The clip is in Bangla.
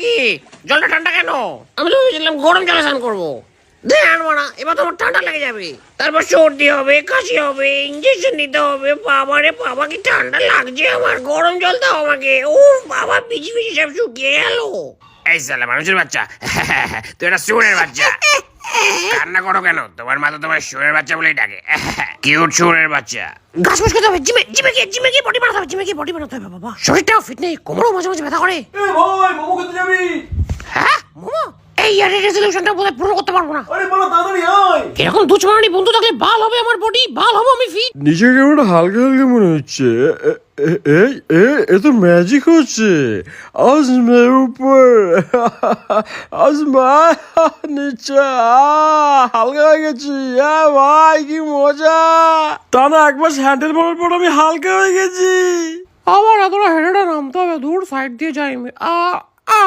কি জলটা ঠান্ডা কেন? আমি তো ভেবেছিলাম গরম জলে স্নান করবো। ধ্যান মারা, এবার তো আমার ঠান্ডা লেগে যাবে, তারপর সর্দি হবে, কাশি হবে, ইঞ্জেকশন নিতে হবে। বাবা রে বাবা, কি ঠান্ডা লাগছে আমার, গরম জল দাও আমাকে। ও বাবা, পিছি পিছি সব শুকিয়ে গেল। এই সালা মানুষের বাচ্চা, তুই একটা শুয়োরের বাচ্চা। কান্না করো কেন? তোমার মা তো তোমার শুয়োরের বাচ্চা বলেই ডাকে। কিউট শুয়োরের বাচ্চা। ঘাস ফুস খেতে হবে, জিমে গিয়ে বডি বানাতে হবে, জিমে গিয়ে বডি বানাতে হবে। বাবা, শরীরটাও ফিট নেই, কোমরও মাঝে মাঝে ব্যথা করে। এই ভাই, মোমো খেতে যাবি? হ্যাঁ মোমো? এই ইয়ারের রেজলিউশনটা বোধহয় পূরণ করতে পারবো না। আরে বলো তাড়াতাড়ি আয়। এরকম দুচমানি বন্ধু থাকলে বাল হবে আমার বডি, বাল হবো আমি ফিট। নিজেকে কেমন হালকা হালকা মনে হচ্ছে। এ তো ম্যাজিক হচ্ছে। আজমের উপর আজমা নিচে হালকা হয়ে গেছি। ভাই কি মজা! তা না, একবার হ্যান্ডেল মারার পর আমি হালকা হয়ে গেছি। আবার এতটা হেঁটেটা নামতে হবে, দূর সাইড দিয়ে যাই আমি।